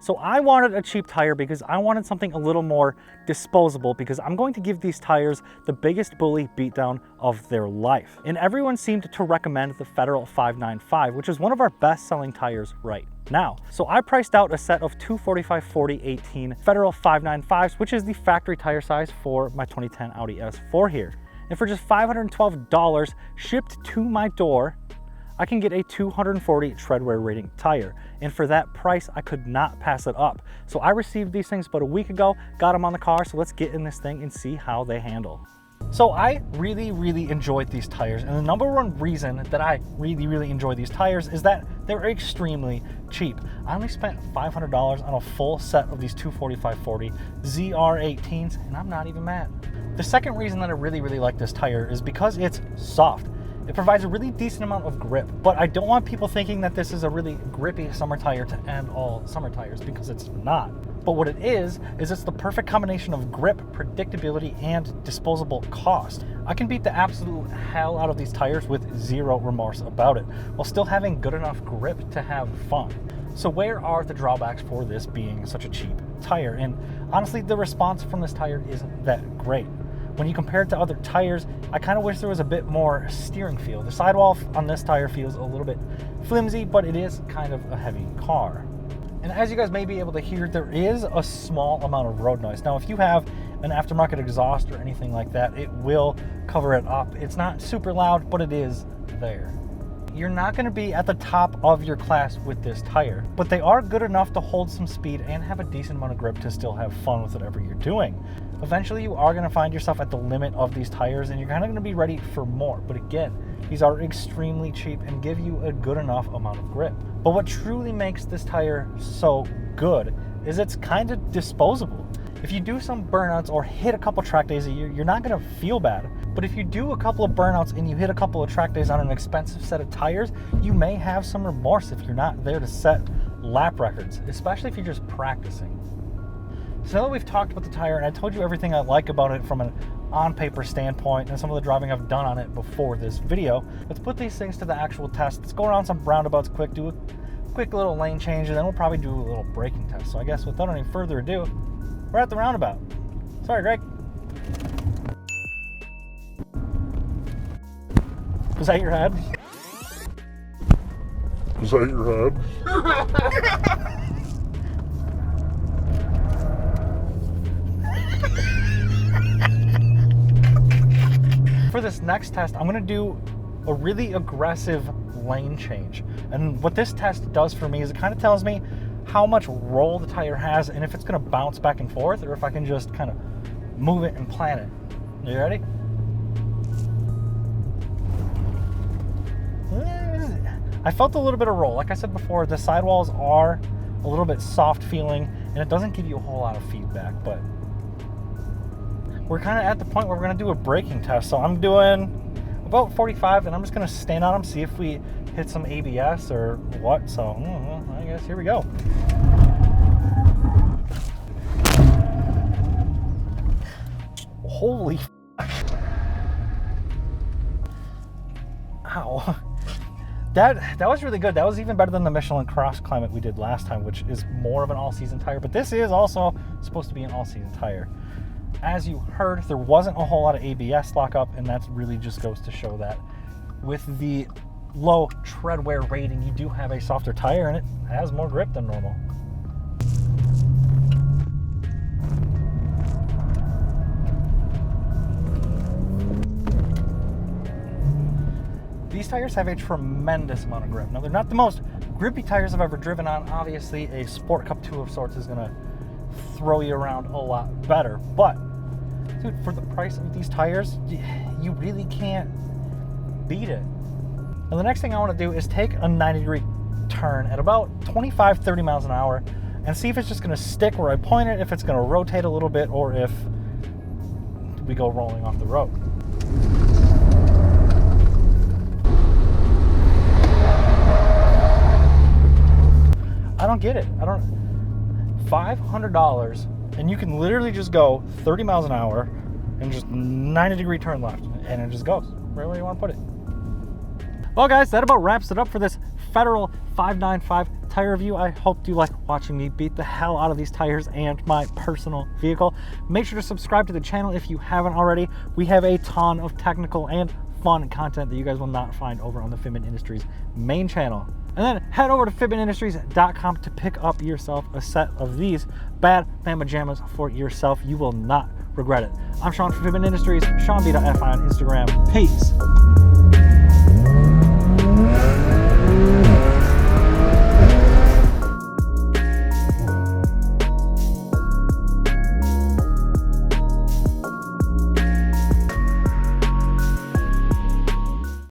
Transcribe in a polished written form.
So I wanted a cheap tire because I wanted something a little more disposable, because I'm going to give these tires the biggest bully beatdown of their life. And everyone seemed to recommend the Federal 595, which is one of our best selling tires right now. So I priced out a set of 245/40/18 Federal 595s, which is the factory tire size for my 2010 Audi S4 here. And for just $512 shipped to my door, I can get a 240 treadwear rating tire. And for that price, I could not pass it up. So I received these things about a week ago, got them on the car, so let's get in this thing and see how they handle. So I really enjoyed these tires, and the number one reason that I really enjoy these tires is that they're extremely cheap. I only spent $500 on a full set of these 245/40 ZR18s, and I'm not even mad. The second reason that I really like this tire is because it's soft. It provides a really decent amount of grip, but I don't want people thinking that this is a really grippy summer tire to end all summer tires, because it's not. But what it is it's the perfect combination of grip, predictability, and disposable cost. I can beat the absolute hell out of these tires with zero remorse about it, while still having good enough grip to have fun. So where are the drawbacks for this being such a cheap tire? And honestly, the response from this tire isn't that great. When you compare it to other tires, I kind of wish there was a bit more steering feel. The sidewall on this tire feels a little bit flimsy, but it is kind of a heavy car. And as you guys may be able to hear, there is a small amount of road noise. Now, if you have an aftermarket exhaust or anything like that, it will cover it up. It's not super loud, but it is there. You're not going to be at the top of your class with this tire, but they are good enough to hold some speed and have a decent amount of grip to still have fun with whatever you're doing. Eventually, you are going to find yourself at the limit of these tires, and you're kind of going to be ready for more. But again, these are extremely cheap and give you a good enough amount of grip. But what truly makes this tire so good is it's kind of disposable. If you do some burnouts or hit a couple track days a year, you're not going to feel bad. But if you do a couple of burnouts and you hit a couple of track days on an expensive set of tires, you may have some remorse if you're not there to set lap records, especially if you're just practicing. So now that we've talked about the tire and I told you everything I like about it from an on-paper standpoint and some of the driving I've done on it before this video, let's put these things to the actual test. Let's go around some roundabouts quick, do a quick little lane change, and then we'll probably do a little braking test. So I guess without any further ado, we're at the roundabout. Sorry, Greg. Was that your head? Was that your head? For this next test, I'm gonna do a really aggressive lane change. And what this test does for me is it kind of tells me how much roll the tire has and if it's gonna bounce back and forth or if I can just kind of move it and plan it. You ready? I felt a little bit of roll. Like I said before, the sidewalls are a little bit soft feeling and it doesn't give you a whole lot of feedback, but we're kind of at the point where we're gonna do a braking test. So I'm doing about 45 and I'm just gonna stand on them, see if we hit some ABS or what. So I guess here we go. Holy ow. That was really good. That was even better than the Michelin Cross Climate we did last time, which is more of an all-season tire, but this is also supposed to be an all-season tire. As you heard, there wasn't a whole lot of ABS lockup, and that really just goes to show that with the low tread wear rating, you do have a softer tire and it has more grip than normal. These tires have a tremendous amount of grip. Now, they're not the most grippy tires I've ever driven on. Obviously, a Sport Cup 2 of sorts is gonna throw you around a lot better, but dude, for the price of these tires, you really can't beat it. Now, the next thing I want to do is take a 90-degree turn at about 25-30 miles an hour and see if it's just going to stick where I point it, if it's going to rotate a little bit, or if we go rolling off the road. I don't get it. $500 and you can literally just go 30 miles an hour and just 90-degree turn left and it just goes right where you want to put it. Well guys, that about wraps it up for this Federal 595 tire review. I hope you like watching me beat the hell out of these tires and my personal vehicle. Make sure to subscribe to the channel if you haven't already. We have a ton of technical and fun content that you guys will not find over on the Fitment Industries main channel. And then head over to fitmentindustries.com to pick up yourself a set of these bad Bama Jammas for yourself. You will not regret it. I'm Sean from Fitment Industries, SeanB.fi on Instagram. Peace.